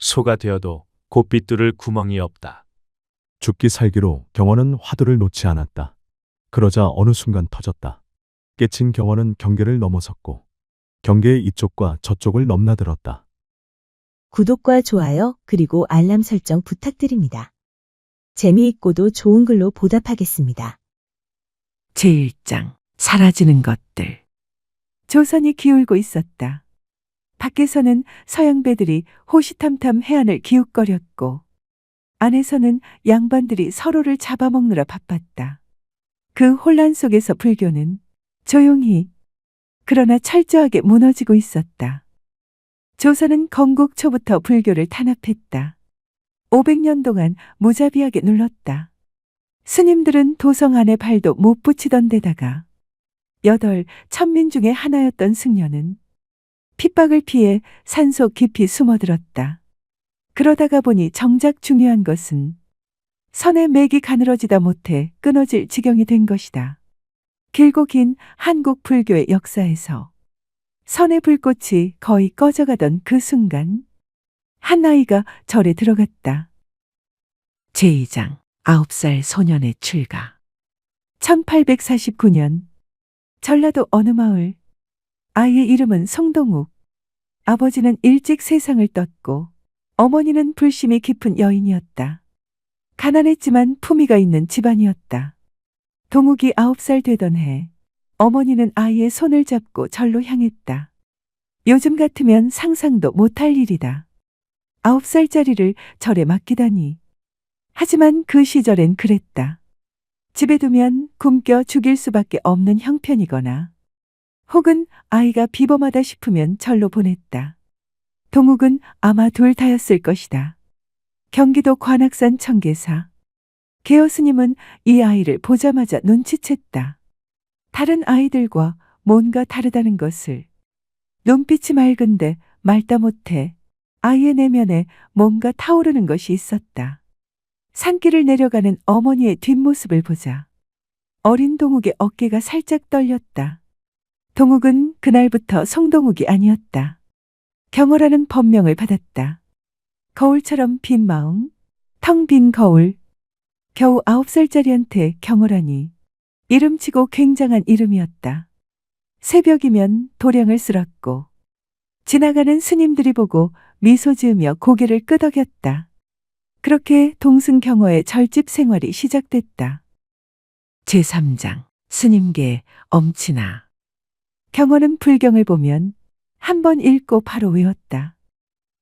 소가 되어도 곱비 뚫을 구멍이 없다. 죽기 살기로 경원은 화두를 놓지 않았다. 그러자 어느 순간 터졌다. 깨친 경원은 경계를 넘어섰고 경계의 이쪽과 저쪽을 넘나들었다. 구독과 좋아요 그리고 알람 설정 부탁드립니다. 재미있고도 좋은 글로 보답하겠습니다. 제1장 사라지는 것들. 조선이 기울고 있었다. 밖에서는 서양배들이 호시탐탐 해안을 기웃거렸고 안에서는 양반들이 서로를 잡아먹느라 바빴다. 그 혼란 속에서 불교는 조용히 그러나 철저하게 무너지고 있었다. 조선은 건국 초부터 불교를 탄압했다. 500년 동안 무자비하게 눌렀다. 스님들은 도성 안에 발도 못 붙이던 데다가 1000민 중에 하나였던 승려는 핍박을 피해 산속 깊이 숨어들었다. 그러다가 보니 정작 중요한 것은 선의 맥이 가늘어지다 못해 끊어질 지경이 된 것이다. 길고 긴 한국 불교의 역사에서 선의 불꽃이 거의 꺼져가던 그 순간 한 아이가 절에 들어갔다. 제2장 9살 소년의 출가. 1849년 전라도 어느 마을. 아이의 이름은 송동욱. 아버지는 일찍 세상을 떴고 어머니는 불심이 깊은 여인이었다. 가난했지만 품위가 있는 집안이었다. 동욱이 9살 되던 해 어머니는 아이의 손을 잡고 절로 향했다. 요즘 같으면 상상도 못할 일이다. 9살짜리를 절에 맡기다니. 하지만 그 시절엔 그랬다. 집에 두면 굶겨 죽일 수밖에 없는 형편이거나 혹은 아이가 비범하다 싶으면 절로 보냈다. 동욱은 아마 둘 다였을 것이다. 경기도 관악산 청계사. 개어 스님은 이 아이를 보자마자 눈치챘다. 다른 아이들과 뭔가 다르다는 것을. 눈빛이 맑은데 말다 못해 아이의 내면에 뭔가 타오르는 것이 있었다. 산길을 내려가는 어머니의 뒷모습을 보자 어린 동욱의 어깨가 살짝 떨렸다. 동욱은 그날부터 송동욱이 아니었다. 경호라는 법명을 받았다. 거울처럼 빈 마음, 텅 빈 거울. 겨우 9살짜리한테 경호라니 이름치고 굉장한 이름이었다. 새벽이면 도량을 쓸었고 지나가는 스님들이 보고 미소 지으며 고개를 끄덕였다. 그렇게 동승경호의 절집 생활이 시작됐다. 제3장 스님계 엄친아. 경호는 불경을 보면 한 번 읽고 바로 외웠다.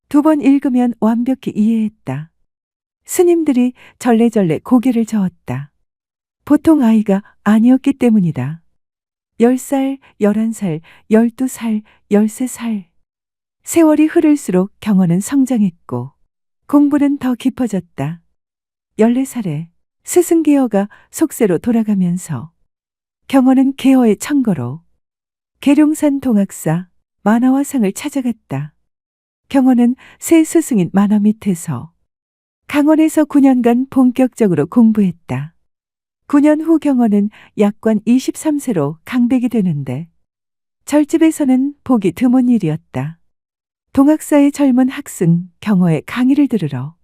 2번 읽으면 완벽히 이해했다. 스님들이 절레절레 고개를 저었다. 보통 아이가 아니었기 때문이다. 10살, 11살, 12살, 13살. 세월이 흐를수록 경호는 성장했고 공부는 더 깊어졌다. 14살에 스승 계어가 속세로 돌아가면서 경호는 계어의 청거로 계룡산 동학사 만화화상을 찾아갔다. 경호는 새 스승인 만화 밑에서 강원에서 9년간 본격적으로 공부했다. 9년 후 경호는 약관 23세로 강백이 되는데 절집에서는 보기 드문 일이었다. 동학사의 젊은 학생 경호의 강의를 들으러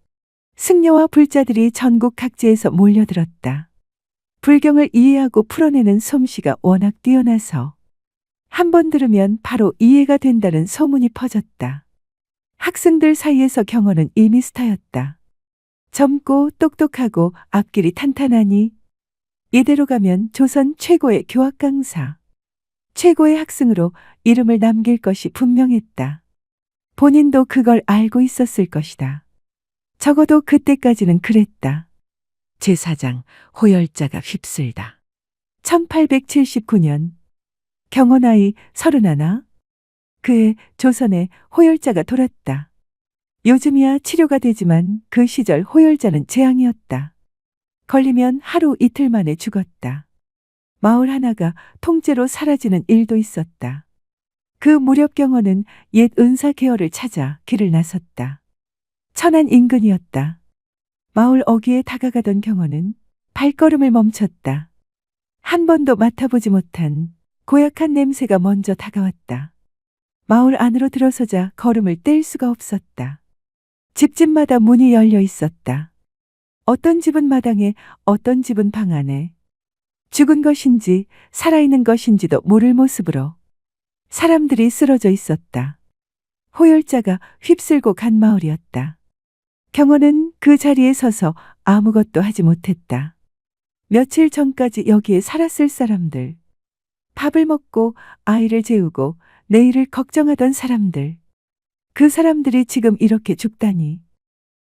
승려와 불자들이 전국 각지에서 몰려들었다. 불경을 이해하고 풀어내는 솜씨가 워낙 뛰어나서 한 번 들으면 바로 이해가 된다는 소문이 퍼졌다. 학생들 사이에서 경호는 이미 스타였다. 젊고 똑똑하고 앞길이 탄탄하니 이대로 가면 조선 최고의 교학 강사, 최고의 학생으로 이름을 남길 것이 분명했다. 본인도 그걸 알고 있었을 것이다. 적어도 그때까지는 그랬다. 제4장 호열자가 휩쓸다. 1879년 경호 나이 31. 그해 조선에 호열자가 돌았다. 요즘이야 치료가 되지만 그 시절 호열자는 재앙이었다. 걸리면 하루 이틀 만에 죽었다. 마을 하나가 통째로 사라지는 일도 있었다. 그 무렵 경호는 옛 은사 계어를 찾아 길을 나섰다. 천안 인근이었다. 마을 어귀에 다가가던 경호는 발걸음을 멈췄다. 한 번도 맡아보지 못한 고약한 냄새가 먼저 다가왔다. 마을 안으로 들어서자 걸음을 뗄 수가 없었다. 집집마다 문이 열려 있었다. 어떤 집은 마당에, 어떤 집은 방 안에. 죽은 것인지 살아있는 것인지도 모를 모습으로 사람들이 쓰러져 있었다. 호열자가 휩쓸고 간 마을이었다. 경호는 그 자리에 서서 아무것도 하지 못했다. 며칠 전까지 여기에 살았을 사람들, 밥을 먹고 아이를 재우고 내일을 걱정하던 사람들, 그 사람들이 지금 이렇게 죽다니.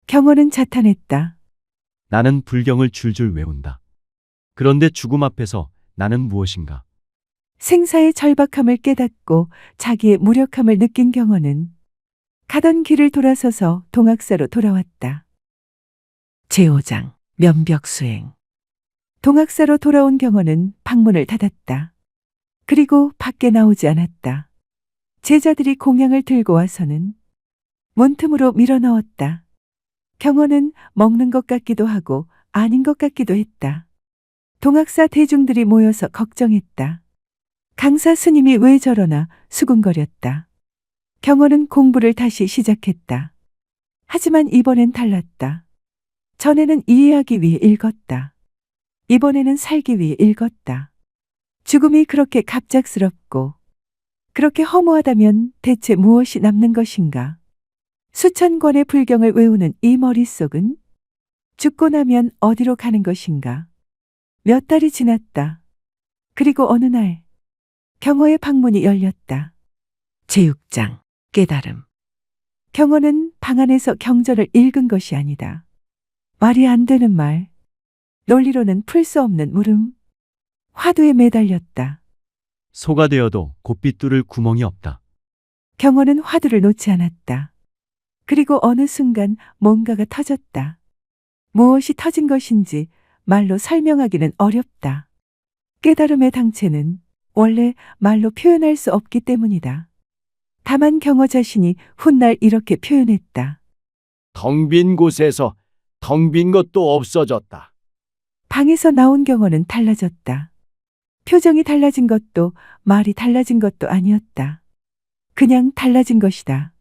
경호는 자탄했다. 나는 불경을 줄줄 외운다. 그런데 죽음 앞에서 나는 무엇인가? 생사의 절박함을 깨닫고 자기의 무력함을 느낀 경호는 가던 길을 돌아서서 동학사로 돌아왔다. 제5장 면벽수행. 동학사로 돌아온 경호는 방문을 닫았다. 그리고 밖에 나오지 않았다. 제자들이 공양을 들고 와서는 문틈으로 밀어 넣었다. 경호는 먹는 것 같기도 하고 아닌 것 같기도 했다. 동학사 대중들이 모여서 걱정했다. 강사 스님이 왜 저러나 수군거렸다. 경호는 공부를 다시 시작했다. 하지만 이번엔 달랐다. 전에는 이해하기 위해 읽었다. 이번에는 살기 위해 읽었다. 죽음이 그렇게 갑작스럽고 그렇게 허무하다면 대체 무엇이 남는 것인가? 수천 권의 불경을 외우는 이 머릿속은 죽고 나면 어디로 가는 것인가? 몇 달이 지났다. 그리고 어느 날 경호의 방문이 열렸다. 제6장 깨달음. 경호는 방 안에서 경전을 읽은 것이 아니다. 말이 안 되는 말, 논리로는 풀 수 없는 물음, 화두에 매달렸다. 소가 되어도 곱빗 뚫을 구멍이 없다. 경호는 화두를 놓지 않았다. 그리고 어느 순간 뭔가가 터졌다. 무엇이 터진 것인지 말로 설명하기는 어렵다. 깨달음의 당체는 원래 말로 표현할 수 없기 때문이다. 다만 경호 자신이 훗날 이렇게 표현했다. 텅 빈 곳에서 텅 빈 것도 없어졌다. 방에서 나온 경호는 달라졌다. 표정이 달라진 것도 말이 달라진 것도 아니었다. 그냥 달라진 것이다.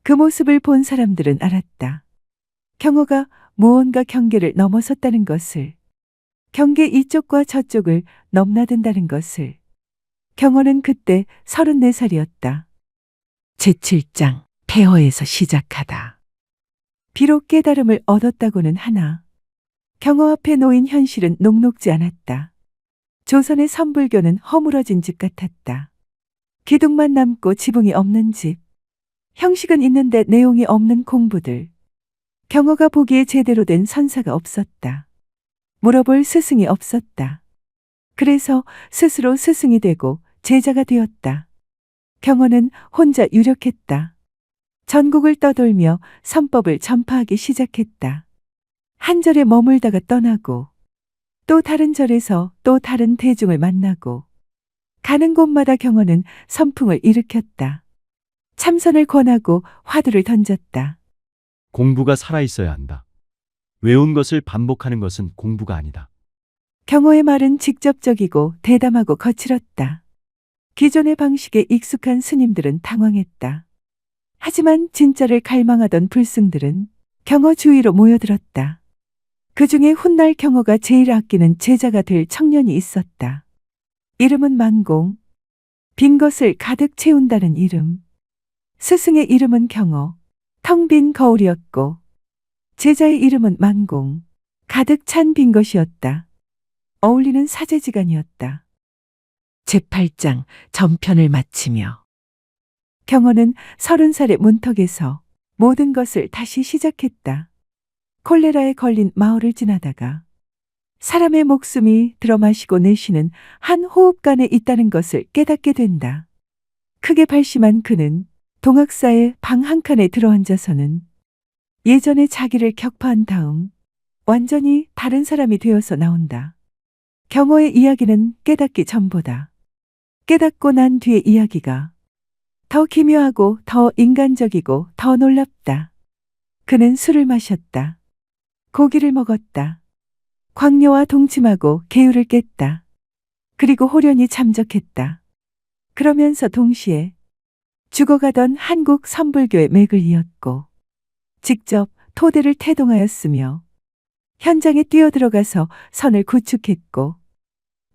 그 모습을 본 사람들은 알았다. 경호가 무언가 경계를 넘어섰다는 것을, 경계 이쪽과 저쪽을 넘나든다는 것을. 경호는 그때 34살이었다. 제7장 폐허에서 시작하다. 비록 깨달음을 얻었다고는 하나 경호 앞에 놓인 현실은 녹록지 않았다. 조선의 선불교는 허물어진 집 같았다. 기둥만 남고 지붕이 없는 집. 형식은 있는데 내용이 없는 공부들. 경호가 보기에 제대로 된 선사가 없었다. 물어볼 스승이 없었다. 그래서 스스로 스승이 되고 제자가 되었다. 경호는 혼자 유력했다. 전국을 떠돌며 선법을 전파하기 시작했다. 한 절에 머물다가 떠나고 또 다른 절에서 또 다른 대중을 만나고 가는 곳마다 경호는 선풍을 일으켰다. 참선을 권하고 화두를 던졌다. 공부가 살아있어야 한다. 외운 것을 반복하는 것은 공부가 아니다. 경호의 말은 직접적이고 대담하고 거칠었다. 기존의 방식에 익숙한 스님들은 당황했다. 하지만 진짜를 갈망하던 불승들은 경호 주위로 모여들었다. 그 중에 훗날 경호가 제일 아끼는 제자가 될 청년이 있었다. 이름은 만공. 빈 것을 가득 채운다는 이름. 스승의 이름은 경호. 텅 빈 거울이었고 제자의 이름은 만공. 가득 찬 빈 것이었다. 어울리는 사제지간이었다. 제8장 전편을 마치며 경호는 30살의 문턱에서 모든 것을 다시 시작했다. 콜레라에 걸린 마을을 지나다가 사람의 목숨이 들어마시고 내쉬는 한 호흡간에 있다는 것을 깨닫게 된다. 크게 발심한 그는 동학사의 방 한 칸에 들어앉아서는 예전에 자기를 격파한 다음 완전히 다른 사람이 되어서 나온다. 경호의 이야기는 깨닫기 전보다 깨닫고 난 뒤의 이야기가 더 기묘하고 더 인간적이고 더 놀랍다. 그는 술을 마셨다. 고기를 먹었다. 광녀와 동침하고 계율을 깼다. 그리고 호련히 잠적했다. 그러면서 동시에 죽어가던 한국 선불교의 맥을 이었고 직접 토대를 태동하였으며 현장에 뛰어들어가서 선을 구축했고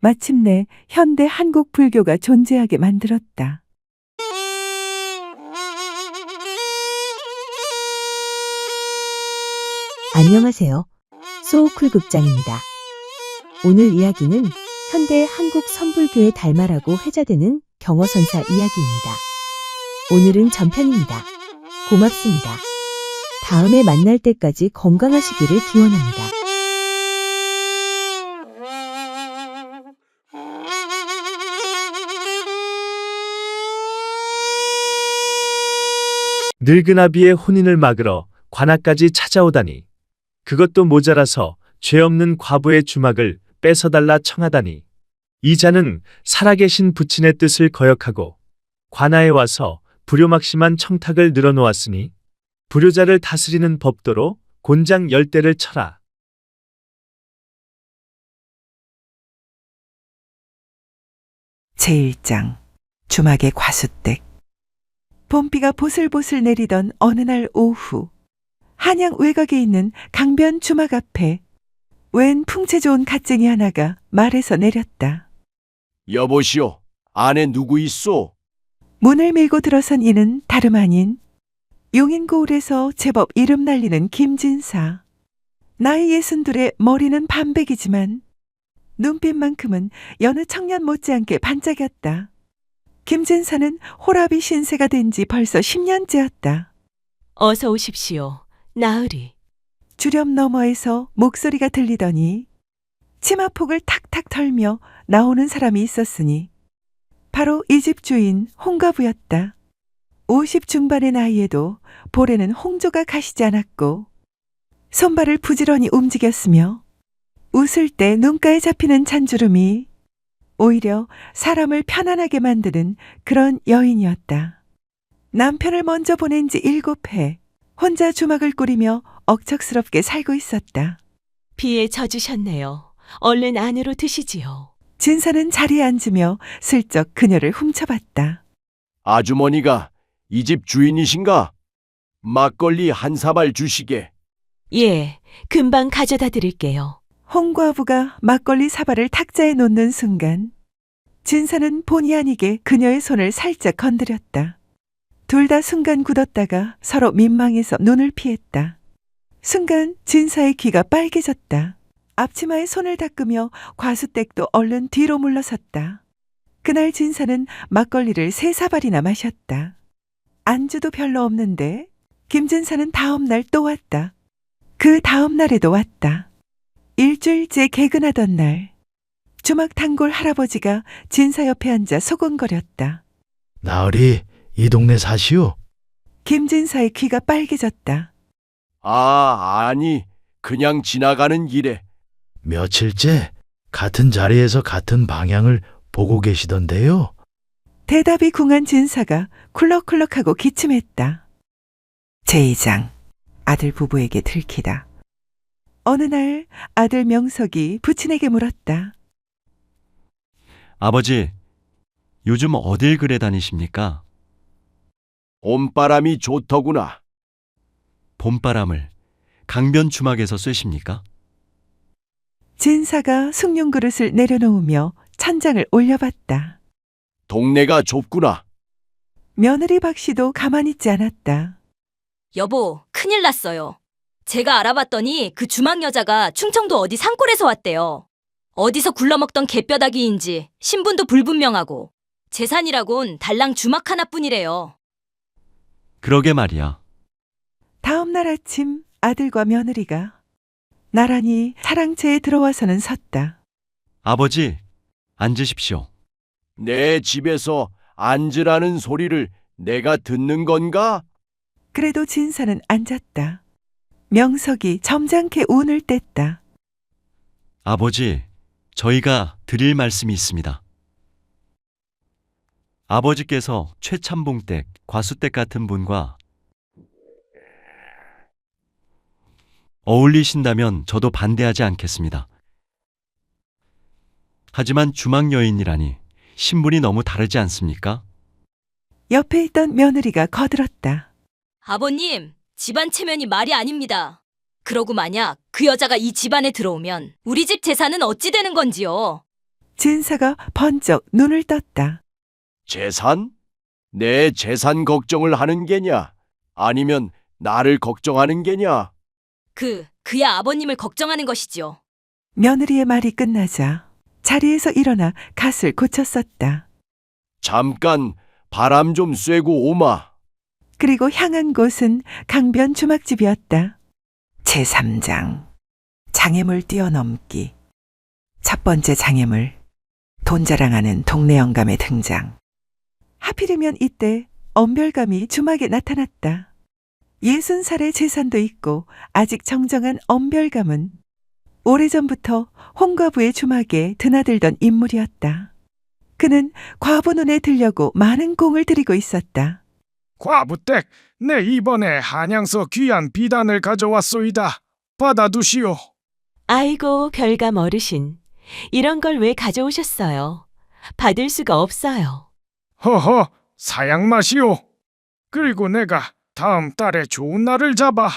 마침내 현대 한국 불교가 존재하게 만들었다. 안녕하세요. 소우쿨 극장입니다. 오늘 이야기는 현대 한국 선불교의 달마라고 회자되는 경어선사 이야기입니다. 오늘은 전편입니다. 고맙습니다. 다음에 만날 때까지 건강하시기를 기원합니다. 늙은 아비의 혼인을 막으러 관아까지 찾아오다니. 그것도 모자라서 죄 없는 과부의 주막을 뺏어달라 청하다니. 이자는 살아계신 부친의 뜻을 거역하고 관아에 와서 불효막심한 청탁을 늘어놓았으니 불효자를 다스리는 법도로 곤장 10대를 쳐라. 제1장 주막의 과수댁. 봄비가 보슬보슬 내리던 어느 날 오후, 한양 외곽에 있는 강변 주막 앞에 웬 풍채 좋은 갓쟁이 하나가 말에서 내렸다. 여보시오, 안에 누구 있소? 문을 밀고 들어선 이는 다름 아닌 용인고을에서 제법 이름 날리는 김진사. 나이 62에 머리는 반백이지만 눈빛만큼은 여느 청년 못지않게 반짝였다. 김진사는 호라비 신세가 된 지 벌써 10년째였다. 어서 오십시오. 나으리. 주렴 너머에서 목소리가 들리더니 치마폭을 탁탁 털며 나오는 사람이 있었으니 바로 이 집 주인 홍가부였다. 50 중반의 나이에도 볼에는 홍조가 가시지 않았고 손발을 부지런히 움직였으며 웃을 때 눈가에 잡히는 잔주름이 오히려 사람을 편안하게 만드는 그런 여인이었다. 남편을 먼저 보낸 지 7해 혼자 주막을 꾸리며 억척스럽게 살고 있었다. 비에 젖으셨네요. 얼른 안으로 드시지요. 진사는 자리에 앉으며 슬쩍 그녀를 훔쳐봤다. 아주머니가 이 집 주인이신가? 막걸리 한 사발 주시게. 예, 금방 가져다 드릴게요. 홍과부가 막걸리 사발을 탁자에 놓는 순간 진사는 본의 아니게 그녀의 손을 살짝 건드렸다. 둘 다 순간 굳었다가 서로 민망해서 눈을 피했다. 순간 진사의 귀가 빨개졌다. 앞치마에 손을 닦으며 과수댁도 얼른 뒤로 물러섰다. 그날 진사는 막걸리를 3사발이나 마셨다. 안주도 별로 없는데 김진사는 다음 날 또 왔다. 그 다음 날에도 왔다. 일주일째 개근하던 날 주막 단골 할아버지가 진사 옆에 앉아 소곤거렸다. 나으리, 이 동네 사시오? 김진사의 귀가 빨개졌다. 아니, 그냥 지나가는 길에. 며칠째 같은 자리에서 같은 방향을 보고 계시던데요. 대답이 궁한 진사가 쿨럭쿨럭하고 기침했다. 제2장 아들 부부에게 들키다. 어느 날 아들 명석이 부친에게 물었다. 아버지, 요즘 어딜 그래 다니십니까? 봄바람이 좋더구나. 봄바람을 강변 주막에서 쐬십니까? 진사가 숭늉 그릇을 내려놓으며 천장을 올려봤다. 동네가 좁구나. 며느리 박씨도 가만히 있지 않았다. 여보, 큰일 났어요. 제가 알아봤더니 그 주막 여자가 충청도 어디 산골에서 왔대요. 어디서 굴러먹던 개뼈다귀인지 신분도 불분명하고 재산이라곤 달랑 주막 하나뿐이래요. 그러게 말이야. 다음 날 아침 아들과 며느리가 나란히 사랑채에 들어와서는 섰다. 아버지, 앉으십시오. 내 집에서 앉으라는 소리를 내가 듣는 건가? 그래도 진사는 앉았다. 명석이 점잖게 운을 뗐다. 아버지, 저희가 드릴 말씀이 있습니다. 아버지께서 최참봉댁, 과수댁 같은 분과 어울리신다면 저도 반대하지 않겠습니다. 하지만 주막 여인이라니 신분이 너무 다르지 않습니까? 옆에 있던 며느리가 거들었다. 아버님, 집안 체면이 말이 아닙니다. 그러고 만약 그 여자가 이 집안에 들어오면 우리 집 재산은 어찌 되는 건지요? 진사가 번쩍 눈을 떴다. 재산? 내 재산 걱정을 하는 게냐? 아니면 나를 걱정하는 게냐? 그야 아버님을 걱정하는 것이지요. 며느리의 말이 끝나자 자리에서 일어나 갓을 고쳤었다. 잠깐 바람 좀 쐬고 오마. 그리고 향한 곳은 강변 주막집이었다. 제3장 장애물 뛰어넘기. 첫 번째 장애물, 돈 자랑하는 동네 영감의 등장. 하필이면 이때 엄별감이 주막에 나타났다. 60살의 재산도 있고 아직 정정한 엄별감은 오래전부터 홍과부의 주막에 드나들던 인물이었다. 그는 과부 눈에 들려고 많은 공을 들이고 있었다. 과부댁, 내 이번에 한양서 귀한 비단을 가져왔소이다. 받아두시오. 아이고, 별감 어르신. 이런 걸 왜 가져오셨어요? 받을 수가 없어요. 허허, 사양 마시오. 그리고 내가 다음 달에 좋은 날을 잡아.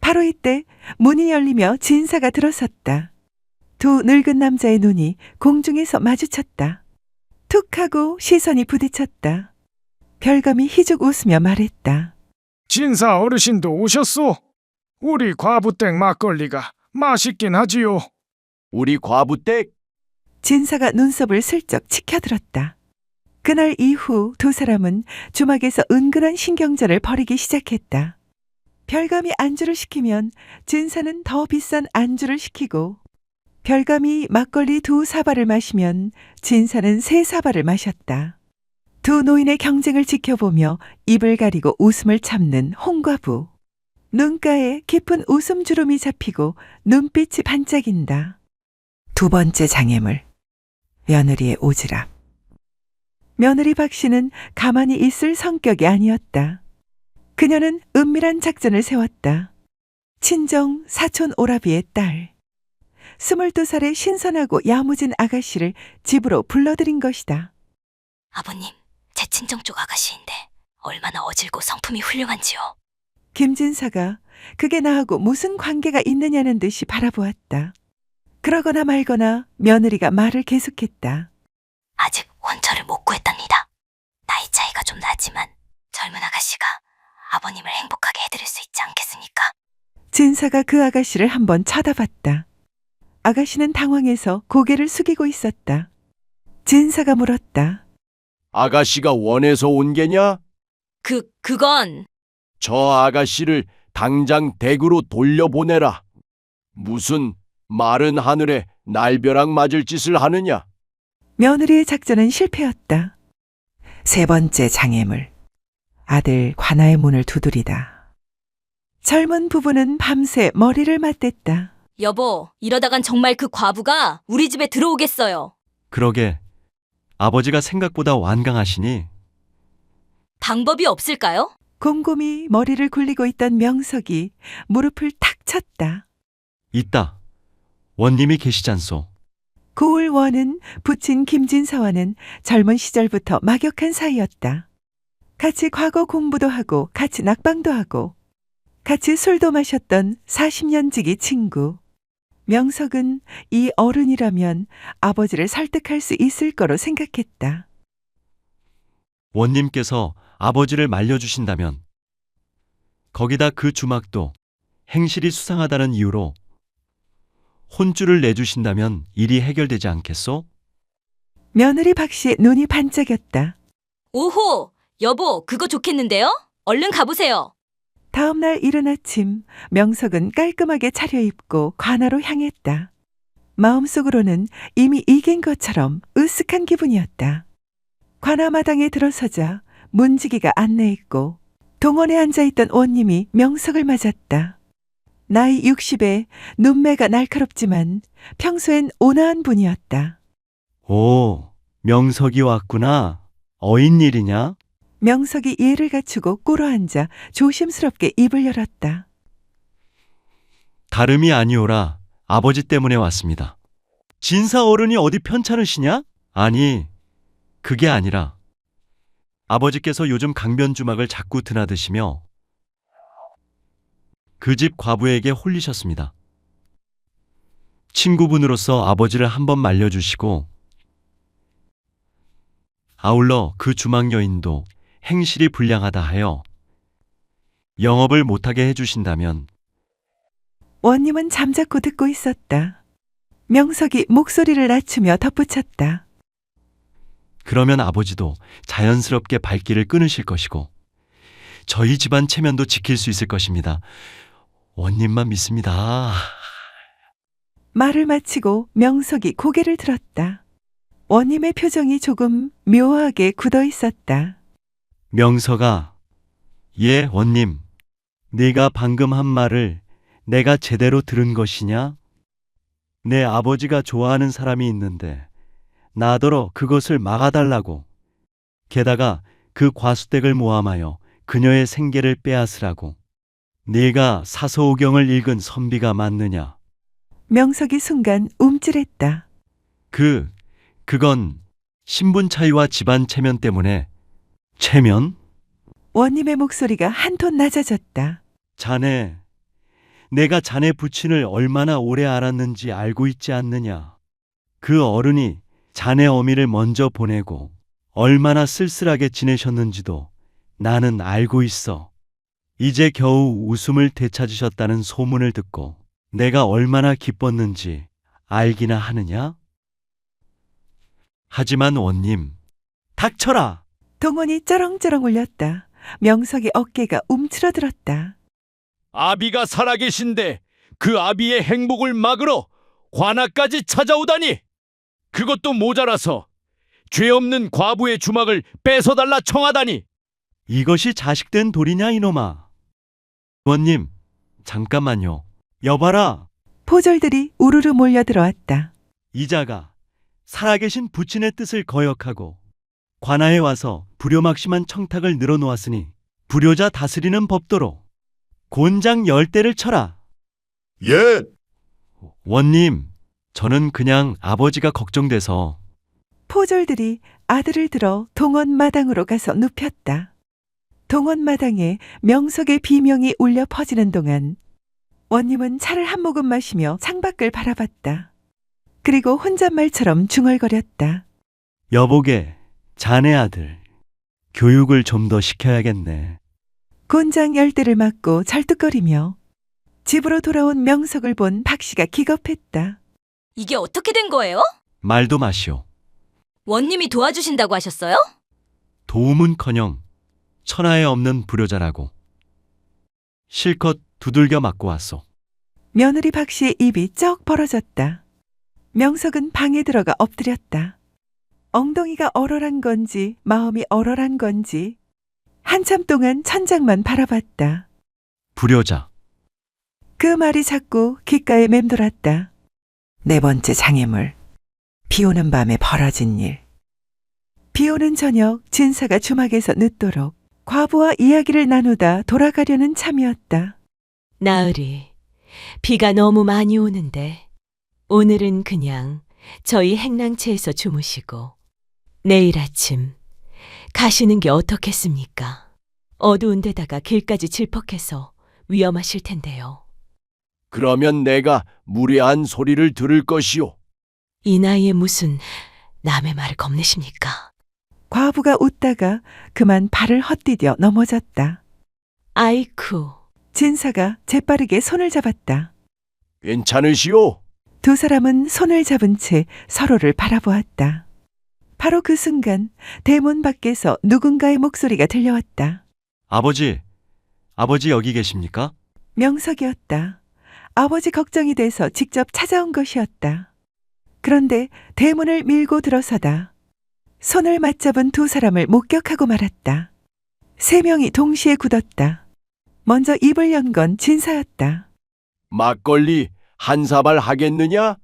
바로 이때 문이 열리며 진사가 들어섰다. 두 늙은 남자의 눈이 공중에서 마주쳤다. 툭 하고 시선이 부딪혔다. 별감이 희죽 웃으며 말했다. 진사 어르신도 오셨소? 우리 과부댁 막걸리가 맛있긴 하지요. 우리 과부댁? 진사가 눈썹을 슬쩍 치켜들었다. 그날 이후 두 사람은 주막에서 은근한 신경전을 벌이기 시작했다. 별감이 안주를 시키면 진사는 더 비싼 안주를 시키고, 별감이 막걸리 2사발을 마시면 진사는 3사발을 마셨다. 두 노인의 경쟁을 지켜보며 입을 가리고 웃음을 참는 홍과부. 눈가에 깊은 웃음 주름이 잡히고 눈빛이 반짝인다. 두 번째 장애물, 며느리의 오지랖. 며느리 박씨는 가만히 있을 성격이 아니었다. 그녀는 은밀한 작전을 세웠다. 친정 사촌 오라비의 딸, 22살의 신선하고 야무진 아가씨를 집으로 불러들인 것이다. 아버님, 제 친정 쪽 아가씨인데 얼마나 어질고 성품이 훌륭한지요. 김진사가 그게 나하고 무슨 관계가 있느냐는 듯이 바라보았다. 그러거나 말거나 며느리가 말을 계속했다. 아직 원처를 못 구했답니다. 나이 차이가 좀 나지만 젊은 아가씨가 아버님을 행복하게 해드릴 수 있지 않겠습니까? 진사가 그 아가씨를 한번 쳐다봤다. 아가씨는 당황해서 고개를 숙이고 있었다. 진사가 물었다. 아가씨가 원해서 온 게냐? 그건 저 아가씨를 당장 댁으로 돌려보내라. 무슨 마른 하늘에 날벼락 맞을 짓을 하느냐? 며느리의 작전은 실패였다. 세 번째 장애물, 아들 관아의 문을 두드리다. 젊은 부부는 밤새 머리를 맞댔다. 여보, 이러다간 정말 그 과부가 우리 집에 들어오겠어요. 그러게 아버지가 생각보다 완강하시니 방법이 없을까요? 곰곰이 머리를 굴리고 있던 명석이 무릎을 탁 쳤다. 있다. 원님이 계시잖소. 고을 원은 부친 김진사와는 젊은 시절부터 막역한 사이였다. 같이 과거 공부도 하고 같이 낙방도 하고 같이 술도 마셨던 40년 지기 친구. 명석은 이 어른이라면 아버지를 설득할 수 있을 거로 생각했다. 원님께서 아버지를 말려주신다면 거기다 그 주막도 행실이 수상하다는 이유로 혼주를 내주신다면 일이 해결되지 않겠소? 며느리 박씨의 눈이 반짝였다. 오호, 여보, 그거 좋겠는데요? 얼른 가보세요. 다음 날 이른 아침 명석은 깔끔하게 차려입고 관아로 향했다. 마음속으로는 이미 이긴 것처럼 으쓱한 기분이었다. 관아 마당에 들어서자 문지기가 안내했고 동원에 앉아있던 원님이 명석을 맞았다. 나이 60에 눈매가 날카롭지만 평소엔 온화한 분이었다. 오, 명석이 왔구나. 어인일이냐? 명석이 예를 갖추고 꿇어앉아 조심스럽게 입을 열었다. 다름이 아니오라 아버지 때문에 왔습니다. 진사 어른이 어디 편찮으시냐? 아니, 그게 아니라 아버지께서 요즘 강변 주막을 자꾸 드나드시며 그 집 과부에게 홀리셨습니다. 친구분으로서 아버지를 한번 말려주시고 아울러 그 주막 여인도 행실이 불량하다 하여 영업을 못하게 해주신다면 원님은 잠자코 듣고 있었다. 명석이 목소리를 낮추며 덧붙였다. 그러면 아버지도 자연스럽게 발길을 끊으실 것이고 저희 집안 체면도 지킬 수 있을 것입니다. 원님만 믿습니다. 말을 마치고 명석이 고개를 들었다. 원님의 표정이 조금 묘하게 굳어 있었다. 명석아, 예, 원님. 네가 방금 한 말을 내가 제대로 들은 것이냐? 내 아버지가 좋아하는 사람이 있는데 나더러 그것을 막아달라고. 게다가 그 과수댁을 모함하여 그녀의 생계를 빼앗으라고. 네가 사서오경을 읽은 선비가 맞느냐? 명석이 순간 움찔했다. 그건 신분 차이와 집안 체면 때문에. 체면? 원님의 목소리가 한 톤 낮아졌다. 자네, 내가 자네 부친을 얼마나 오래 알았는지 알고 있지 않느냐? 그 어른이 자네 어미를 먼저 보내고 얼마나 쓸쓸하게 지내셨는지도 나는 알고 있어. 이제 겨우 웃음을 되찾으셨다는 소문을 듣고 내가 얼마나 기뻤는지 알기나 하느냐? 하지만 원님, 닥쳐라! 동원이 쩌렁쩌렁 울렸다. 명석의 어깨가 움츠러들었다. 아비가 살아계신데 그 아비의 행복을 막으러 관아까지 찾아오다니! 그것도 모자라서 죄 없는 과부의 주막을 뺏어달라 청하다니! 이것이 자식된 도리냐 이놈아? 원님, 잠깐만요. 여봐라. 포졸들이 우르르 몰려들어왔다. 이자가 살아계신 부친의 뜻을 거역하고 관아에 와서 불효막심한 청탁을 늘어놓았으니 불효자 다스리는 법도로 곤장 10대를 쳐라. 예. 원님, 저는 그냥 아버지가 걱정돼서. 포졸들이 아들을 들어 동원 마당으로 가서 눕혔다. 동원 마당에 명석의 비명이 울려 퍼지는 동안 원님은 차를 한 모금 마시며 창밖을 바라봤다. 그리고 혼잣말처럼 중얼거렸다. 여보게, 자네 아들 교육을 좀 더 시켜야겠네. 곤장 10대를 맞고 절뚝거리며 집으로 돌아온 명석을 본 박씨가 기겁했다. 이게 어떻게 된 거예요? 말도 마시오. 원님이 도와주신다고 하셨어요? 도움은커녕 천하에 없는 불효자라고 실컷 두들겨 맞고 왔소. 며느리 박씨의 입이 쩍 벌어졌다. 명석은 방에 들어가 엎드렸다. 엉덩이가 얼얼한 건지 마음이 얼얼한 건지 한참 동안 천장만 바라봤다. 불효자. 그 말이 자꾸 귓가에 맴돌았다. 네 번째 장애물. 비 오는 밤에 벌어진 일. 비 오는 저녁 진사가 주막에서 늦도록 과부와 이야기를 나누다 돌아가려는 참이었다. 나으리, 비가 너무 많이 오는데 오늘은 그냥 저희 행랑채에서 주무시고 내일 아침 가시는 게 어떻겠습니까? 어두운 데다가 길까지 질퍽해서 위험하실 텐데요. 그러면 내가 무례한 소리를 들을 것이오. 이 나이에 무슨 남의 말을 겁내십니까? 과부가 웃다가 그만 발을 헛디뎌 넘어졌다. 아이쿠, 진사가 재빠르게 손을 잡았다. 괜찮으시오? 두 사람은 손을 잡은 채 서로를 바라보았다. 바로 그 순간 대문 밖에서 누군가의 목소리가 들려왔다. 아버지 여기 계십니까? 명석이었다. 아버지 걱정이 돼서 직접 찾아온 것이었다. 그런데 대문을 밀고 들어서다 손을 맞잡은 두 사람을 목격하고 말았다. 세 명이 동시에 굳었다. 먼저 입을 연 건 진사였다. 막걸리 한 사발 하겠느냐?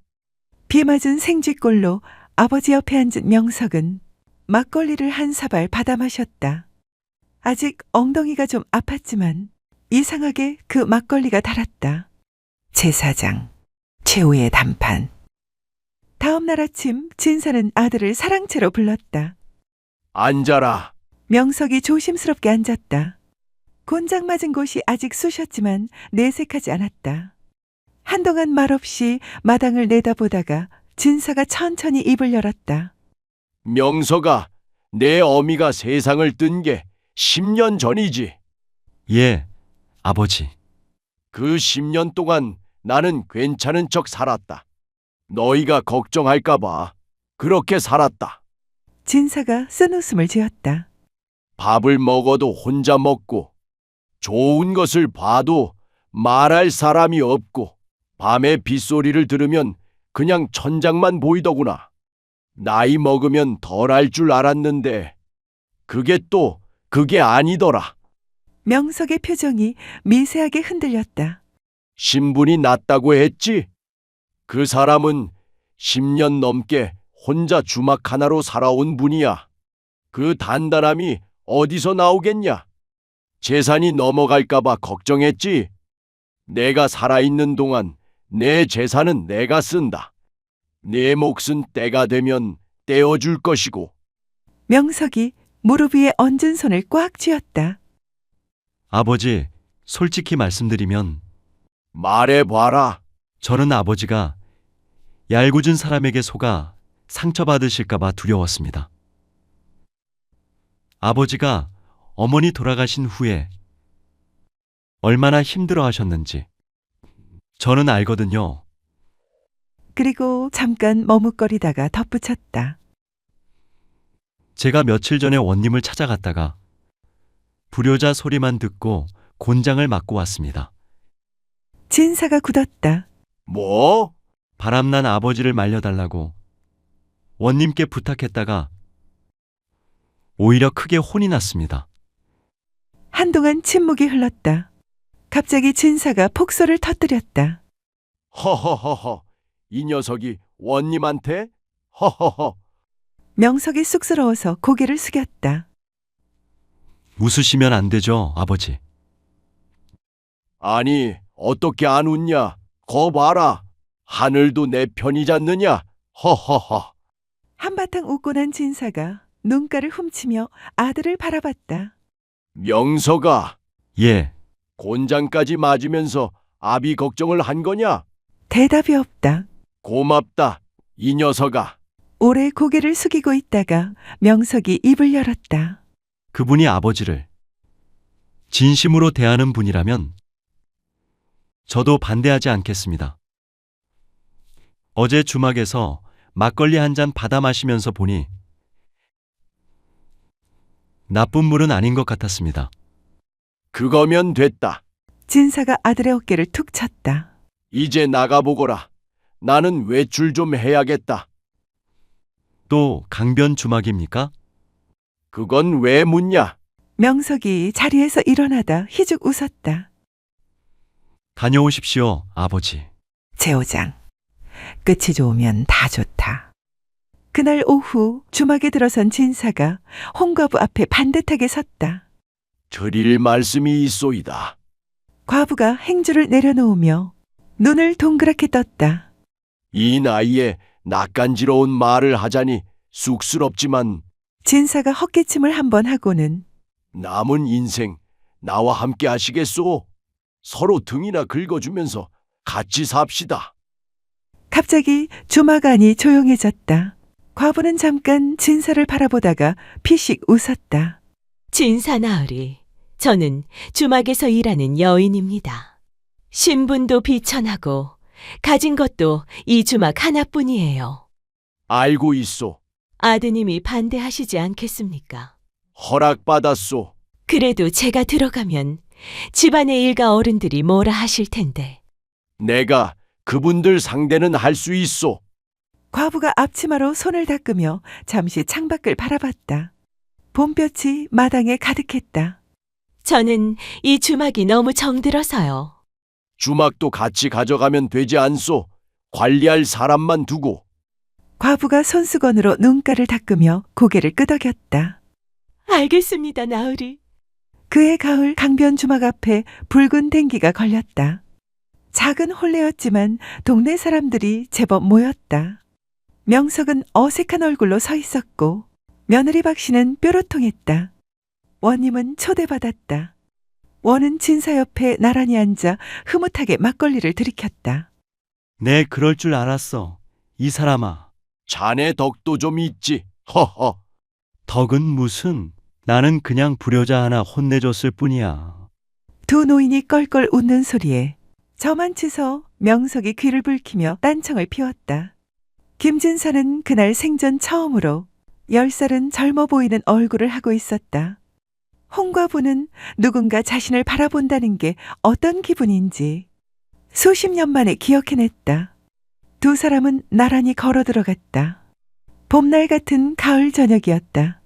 비 맞은 생쥐꼴로 아버지 옆에 앉은 명석은 막걸리를 한 사발 받아 마셨다. 아직 엉덩이가 좀 아팠지만 이상하게 그 막걸리가 달았다. 제사장, 최후의 단판. 다음 날 아침 진사는 아들을 사랑채로 불렀다. 앉아라. 명석이 조심스럽게 앉았다. 곤장 맞은 곳이 아직 쑤셨지만 내색하지 않았다. 한동안 말없이 마당을 내다보다가 진사가 천천히 입을 열었다. 명서가 내 어미가 세상을 뜬 게 10년 전이지. 예, 아버지. 그 10년 동안 나는 괜찮은 척 살았다. 너희가 걱정할까봐 그렇게 살았다. 진사가 쓴웃음을 지었다. 밥을 먹어도 혼자 먹고, 좋은 것을 봐도 말할 사람이 없고, 밤에 빗소리를 들으면 그냥 천장만 보이더구나. 나이 먹으면 덜 할 줄 알았는데, 그게 아니더라. 명석의 표정이 미세하게 흔들렸다. 신분이 낮다고 했지? 그 사람은 10년 넘게 혼자 주막 하나로 살아온 분이야. 그 단단함이 어디서 나오겠냐? 재산이 넘어갈까봐 걱정했지? 내가 살아있는 동안 내 재산은 내가 쓴다. 내 몫은 때가 되면 떼어줄 것이고. 명석이 무릎 위에 얹은 손을 꽉 쥐었다. 아버지, 솔직히 말씀드리면 말해봐라. 저는 아버지가 얄궂은 사람에게 속아 상처받으실까봐 두려웠습니다. 아버지가 어머니 돌아가신 후에 얼마나 힘들어 하셨는지 저는 알거든요. 그리고 잠깐 머뭇거리다가 덧붙였다. 제가 며칠 전에 원님을 찾아갔다가 불효자 소리만 듣고 곤장을 맞고 왔습니다. 진사가 굳었다. 뭐? 바람난 아버지를 말려달라고 원님께 부탁했다가 오히려 크게 혼이 났습니다. 한동안 침묵이 흘렀다. 갑자기 진사가 폭소를 터뜨렸다. 허허허허. 이 녀석이 원님한테? 허허허. 명석이 쑥스러워서 고개를 숙였다. 웃으시면 안 되죠, 아버지. 아니, 어떻게 안 웃냐? 거 봐라. 하늘도 내 편이잖느냐? 허허허. 한바탕 웃고 난 진사가 눈가를 훔치며 아들을 바라봤다. 명서가 예, 곤장까지 맞으면서 아비 걱정을 한 거냐? 대답이 없다. 고맙다, 이 녀석아. 오래 고개를 숙이고 있다가 명석이 입을 열었다. 그분이 아버지를 진심으로 대하는 분이라면 저도 반대하지 않겠습니다. 어제 주막에서 막걸리 한 잔 받아 마시면서 보니 나쁜 물은 아닌 것 같았습니다. 그거면 됐다. 진사가 아들의 어깨를 툭 쳤다. 이제 나가보거라. 나는 외출 좀 해야겠다. 또 강변 주막입니까? 그건 왜 묻냐? 명석이 자리에서 일어나다 희죽 웃었다. 다녀오십시오, 아버지. 제오장, 끝이 좋으면 다 좋다. 그날 오후 주막에 들어선 진사가 홍과부 앞에 반듯하게 섰다. 드릴 말씀이 있소이다. 과부가 행주를 내려놓으며 눈을 동그랗게 떴다. 이 나이에 낯간지러운 말을 하자니 쑥스럽지만 진사가 헛기침을 한번 하고는 남은 인생 나와 함께 하시겠소? 서로 등이나 긁어주면서 같이 삽시다. 갑자기 주막 안이 조용해졌다. 과부는 잠깐 진사를 바라보다가 피식 웃었다. 진사 나으리, 저는 주막에서 일하는 여인입니다. 신분도 비천하고 가진 것도 이 주막 하나뿐이에요. 알고 있소. 아드님이 반대하시지 않겠습니까? 허락받았소. 그래도 제가 들어가면 집안의 일가 어른들이 뭐라 하실 텐데. 내가 그분들 상대는 할 수 있소. 과부가 앞치마로 손을 닦으며 잠시 창밖을 바라봤다. 봄볕이 마당에 가득했다. 저는 이 주막이 너무 정들어서요. 주막도 같이 가져가면 되지 않소. 관리할 사람만 두고. 과부가 손수건으로 눈가를 닦으며 고개를 끄덕였다. 알겠습니다, 나으리. 그해 가을 강변 주막 앞에 붉은 댕기가 걸렸다. 작은 홀레였지만 동네 사람들이 제법 모였다. 명석은 어색한 얼굴로 서 있었고 며느리 박씨는 뾰로통했다. 원님은 초대받았다. 원은 진사 옆에 나란히 앉아 흐뭇하게 막걸리를 들이켰다. 내 그럴 줄 알았어. 이 사람아. 자네 덕도 좀 있지. 허허. 덕은 무슨. 나는 그냥 불효자 하나 혼내줬을 뿐이야. 두 노인이 껄껄 웃는 소리에 저만치서 명석이 귀를 붉히며 딴청을 피웠다. 김진사는 그날 생전 처음으로 10살은 젊어 보이는 얼굴을 하고 있었다. 홍과부는 누군가 자신을 바라본다는 게 어떤 기분인지 수십 년 만에 기억해냈다. 두 사람은 나란히 걸어 들어갔다. 봄날 같은 가을 저녁이었다.